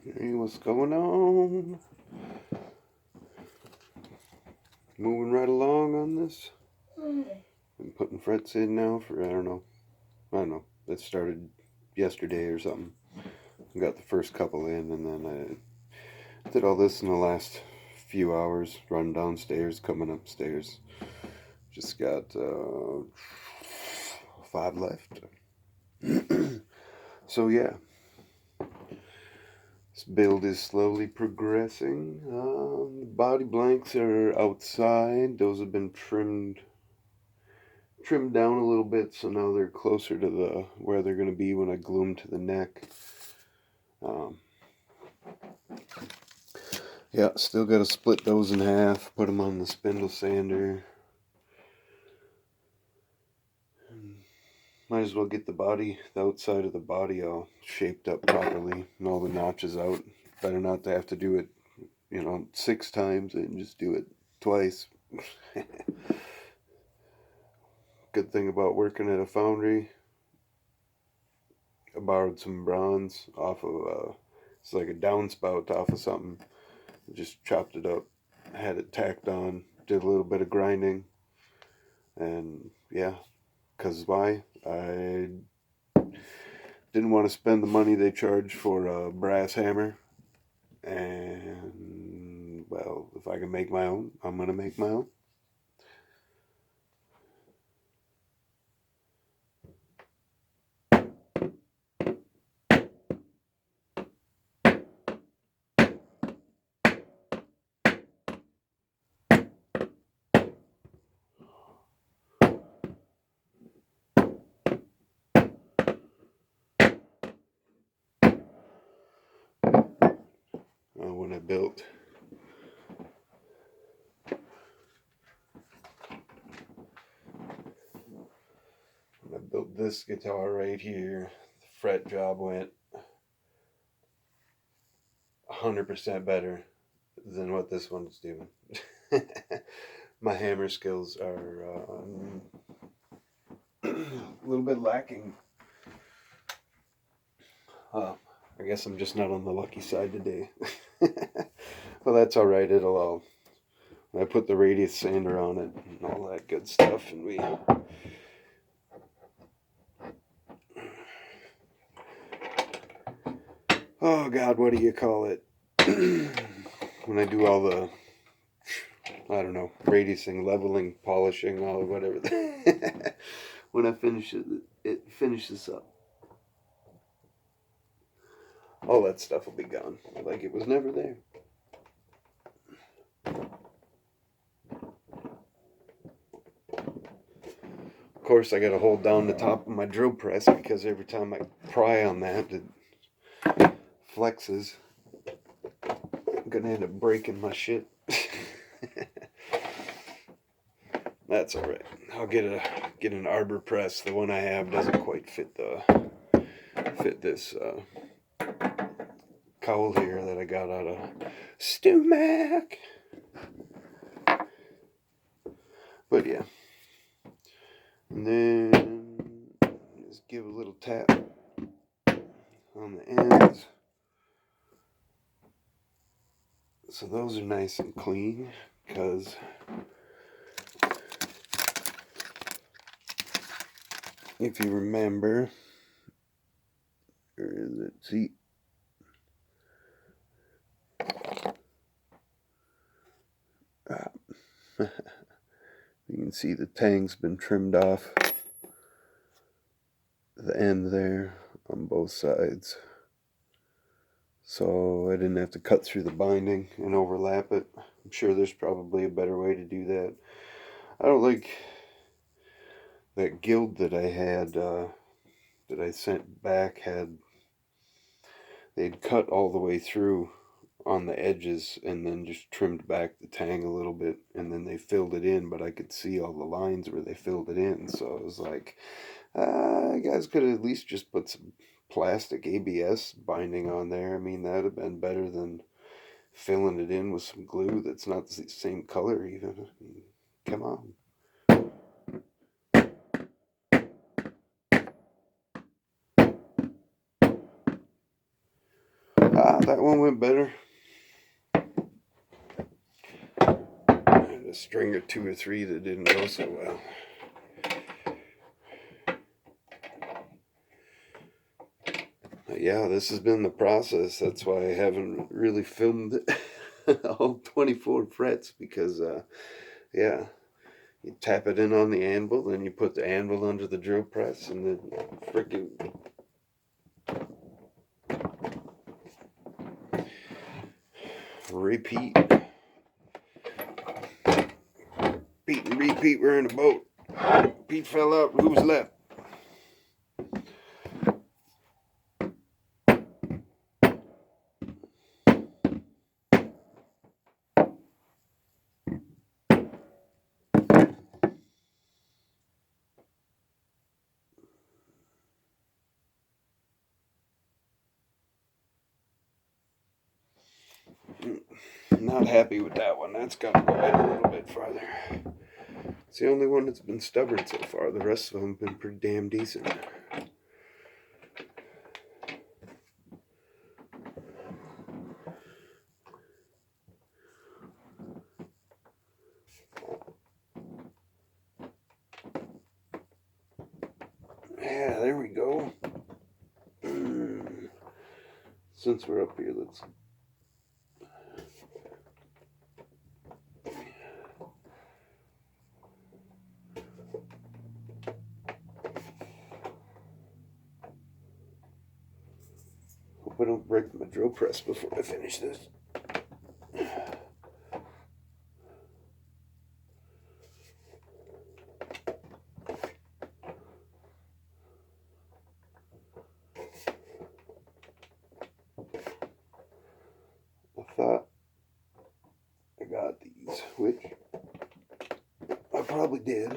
Hey, what's going on? Moving right along on this. I'm putting frets in now for, I don't know. That started yesterday or something. Got the first couple in, and then I did all this in the last few hours. Running downstairs, coming upstairs. Just got 5 left. So yeah, this build is slowly progressing. The body blanks are outside. Those have been trimmed down a little bit, so now they're closer to the where they're going to be when I glue them to the neck. Yeah, still got to split those in half, put them on the spindle sander. Might as well get the outside of the body all shaped up properly and all the notches out. Better not to have to do it, 6 times and just do it twice. Good thing about working at a foundry, I borrowed some bronze off of, it's like a downspout off of something. Just chopped it up, had it tacked on, did a little bit of grinding, and yeah, because why? I didn't want to spend the money they charge for a brass hammer, and well, if I can make my own, I'm going to make my own. When I built this guitar right here, the fret job went 100% better than what this one's doing. My hammer skills are a little bit lacking. I guess I'm just not on the lucky side today. Well, that's all right. I put the radius sander on it and all that good stuff, and we oh God, what do you call it? When I do all the, I don't know, radiusing, leveling, polishing, all whatever. When I finish it, it finishes up. All that stuff will be gone, like it was never there. Of course, I got to hold down the top of my drill press because every time I pry on that, it flexes. I'm gonna end up breaking my shit. That's all right. I'll get an arbor press. The one I have doesn't quite fit this cowl here that I got out of Stu-Mac. But yeah. And then just give a little tap on the ends. So those are nice and clean, because if you remember, where is it? See? You can see the tang's been trimmed off the end there on both sides. So I didn't have to cut through the binding and overlap it. I'm sure there's probably a better way to do that. I don't like that guild that I had, that I sent back, they'd cut all the way through on the edges and then just trimmed back the tang a little bit, and then they filled it in, but I could see all the lines where they filled it in. So I was like, you guys could at least just put some plastic ABS binding on there. I mean, that would have been better than filling it in with some glue that's not the same color even. I mean, come on. That one went better. I had a string or 2 or 3 that didn't go so well. But yeah, this has been the process. That's why I haven't really filmed all 24 frets, because yeah, you tap it in on the anvil, then you put the anvil under the drill press, and then freaking repeat. Repeat and repeat. We're in a boat. Pete fell out. Who's left? Not happy with that one. That's got to go in a little bit farther. It's the only one that's been stubborn so far. The rest of them have been pretty damn decent. Yeah, there we go. Since we're up here, let's... Hope I don't break my drill press before I finish this. I thought I got these, which I probably did,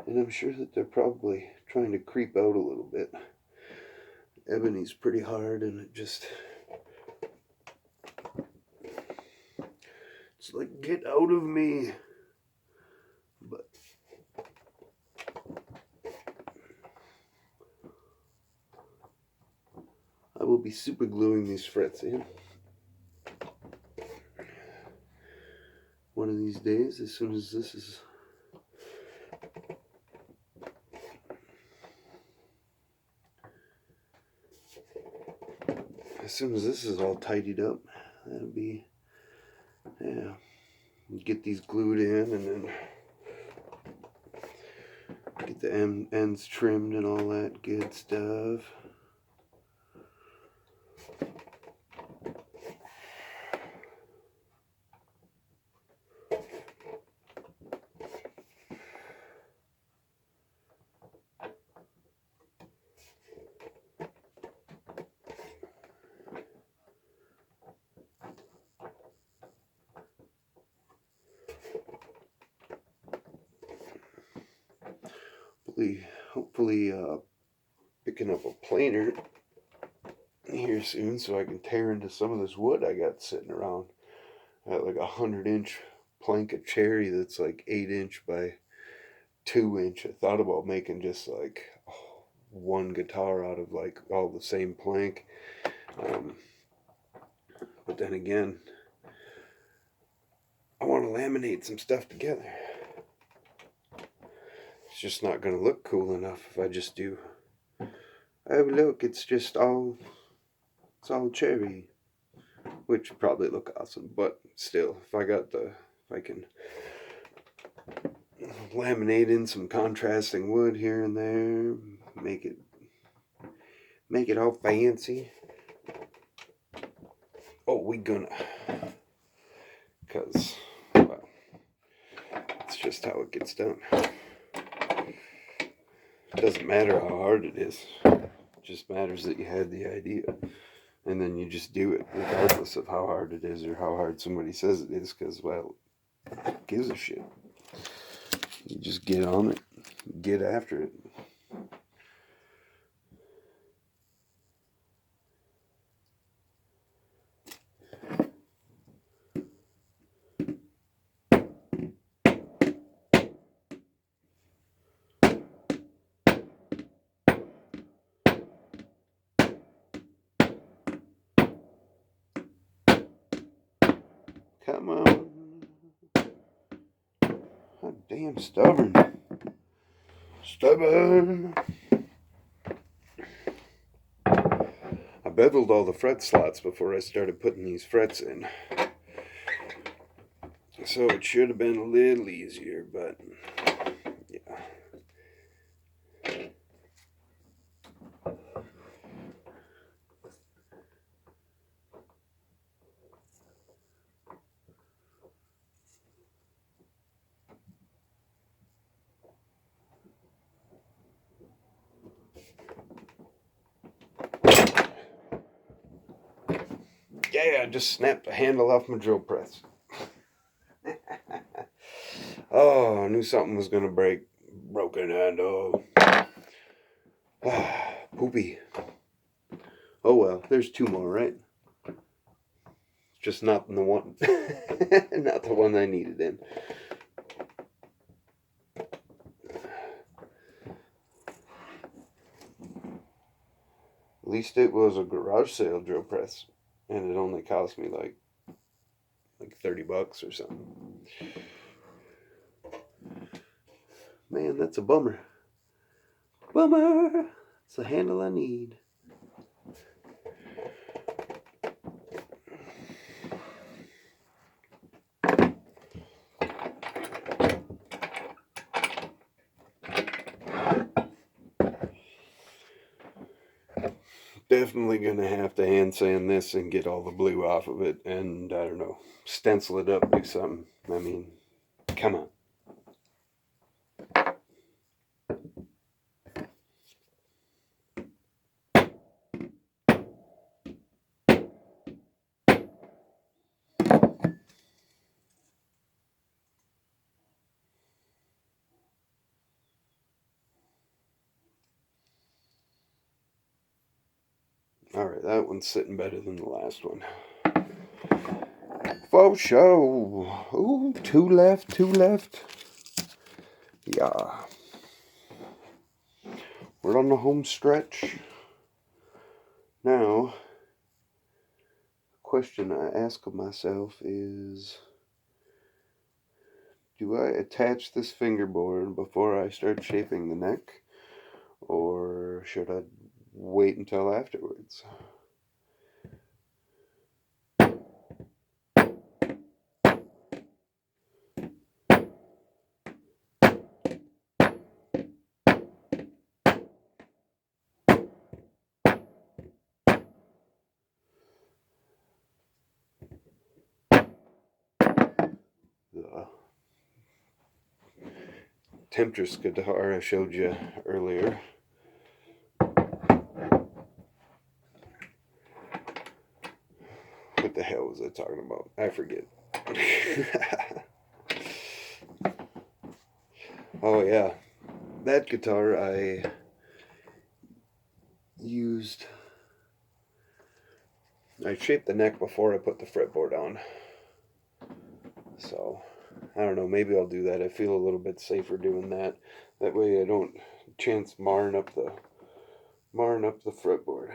and I'm sure that they're probably trying to creep out a little bit. Ebony's pretty hard, and it's like, get out of me. But I will be super gluing these frets in one of these days, as soon as this is all tidied up. That'll be, yeah, get these glued in, and then get the ends trimmed and all that good stuff. Hopefully picking up a planer here soon, so I can tear into some of this wood I got sitting around. I got like a 100-inch plank of cherry that's like 8-inch by 2-inch. I thought about making just like one guitar out of like all the same plank, but then again, I want to laminate some stuff together. It's just not going to look cool enough if I just do, oh look, it's all cherry, which would probably look awesome. But still, if I can laminate in some contrasting wood here and there, make it all fancy. Oh, we gonna, because, well, it's just how it gets done. It doesn't matter how hard it is. It just matters that you had the idea. And then you just do it, regardless of how hard it is or how hard somebody says it is, because, well, who gives a shit? You just get on it, get after it. Come on. God damn stubborn. Stubborn. I beveled all the fret slots before I started putting these frets in. So it should have been a little easier, but yeah. Yeah, I just snapped the handle off my drill press. Oh, I knew something was gonna break. Broken handle. Poopy. Oh well, there's two more, right? Just not the one, not the one I needed in. At least it was a garage sale drill press, and it only cost me like $30 or something. Man, that's a bummer. Bummer. It's the handle I need. Definitely gonna have to hand sand this and get all the blue off of it, and I don't know, stencil it up, do something. I mean, come on. Alright, that one's sitting better than the last one. For sure. Ooh, two left. Yeah. We're on the home stretch. Now, the question I ask of myself is, do I attach this fingerboard before I start shaping the neck? Or should I wait until afterwards? The Temptress guitar I showed you earlier. What the hell was I talking about? I forget. Oh yeah, that guitar I shaped the neck before I put the fretboard on. So, I don't know, maybe I'll do that. I feel a little bit safer doing that. That way I don't chance marring up the fretboard.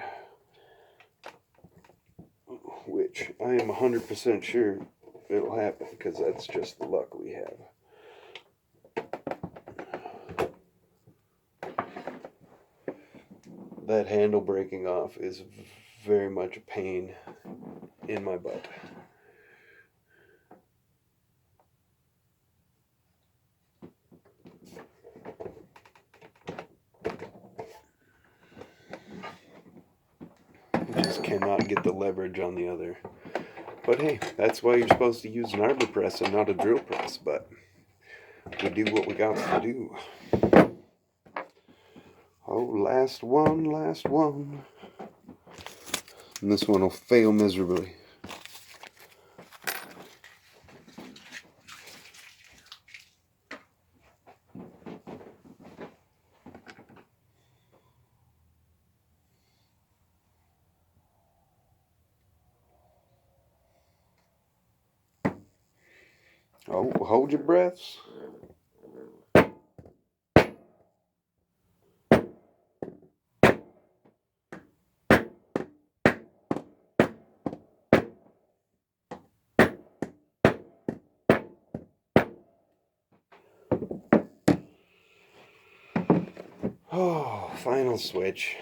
Which I am 100% sure it'll happen, because that's just the luck we have. That handle breaking off is very much a pain in my butt. I just cannot get the leverage on the other. But hey, that's why you're supposed to use an arbor press and not a drill press, but we do what we got to do. Oh, last one. And this one will fail miserably. Oh, hold your breaths. Oh, final switch.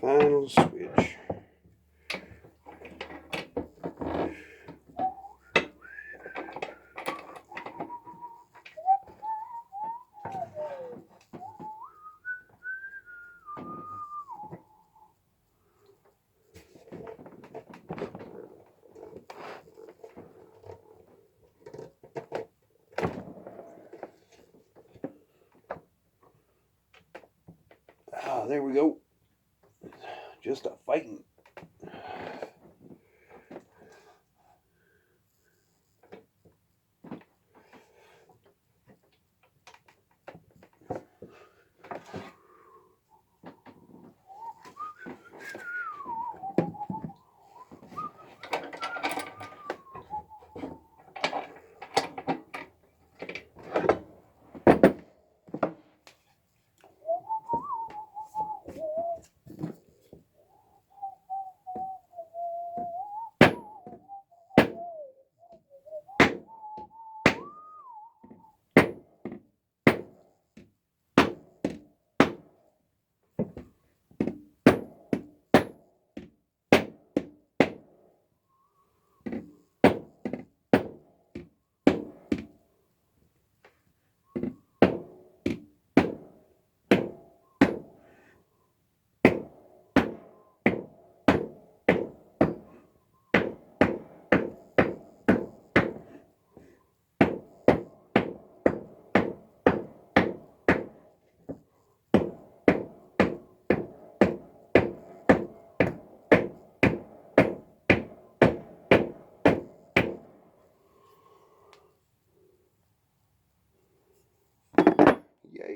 Final switch. Ah, there we go. Just a fighting.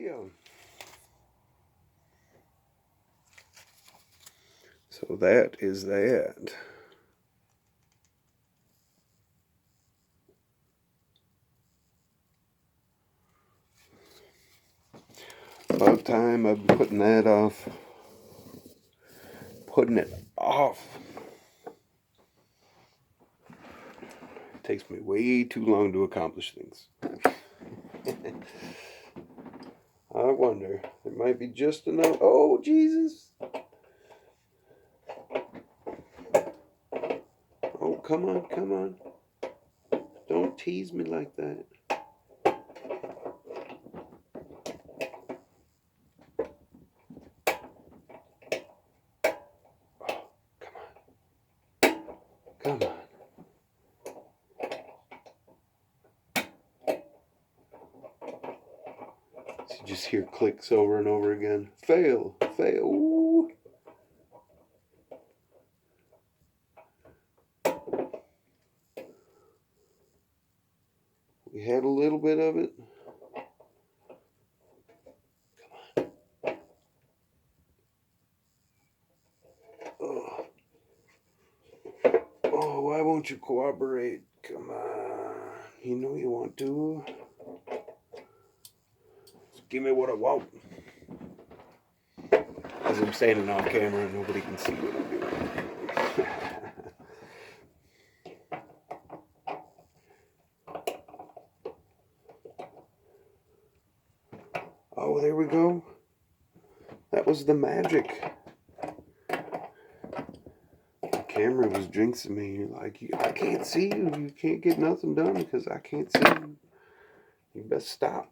Yeah. So that is that. About time I've been putting that off. Putting it off. It takes me way too long to accomplish things. I wonder. There might be just enough. Oh, Jesus. Oh, come on, come on. Don't tease me like that. Come on. So you just hear clicks over and over again. Fail, fail. Ooh. We had a little bit of it. Come on. Oh. Oh, why won't you cooperate? Come on. You know you want to. Just give me what I want. As I'm standing on camera, nobody can see what I'm doing. Oh, there we go. That was the magic. The camera was jinxing me. You're like, I can't see you. You can't get nothing done because I can't see you. You best stop.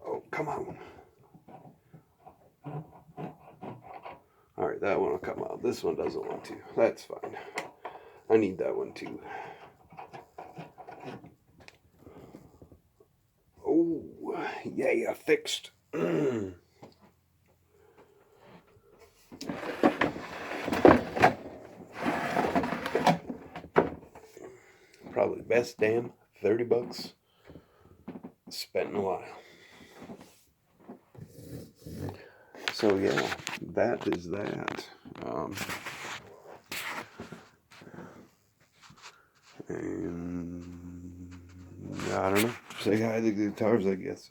Oh, come on. Alright, that one will come out. This one doesn't want to. That's fine. I need that one too. Oh, yeah, fixed. Probably best damn $30 spent in a while. So yeah, that is that. And I don't know. Say hi to the guitars, I guess.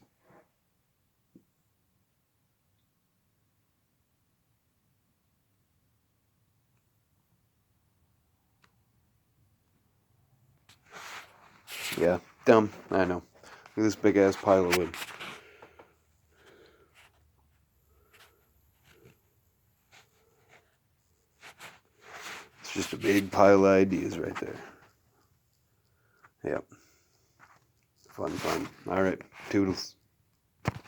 Yeah. dumb. I know. Look at this big ass pile of wood. It's just a big pile of ideas right there. Yep. Fun, fun. All right. Toodles.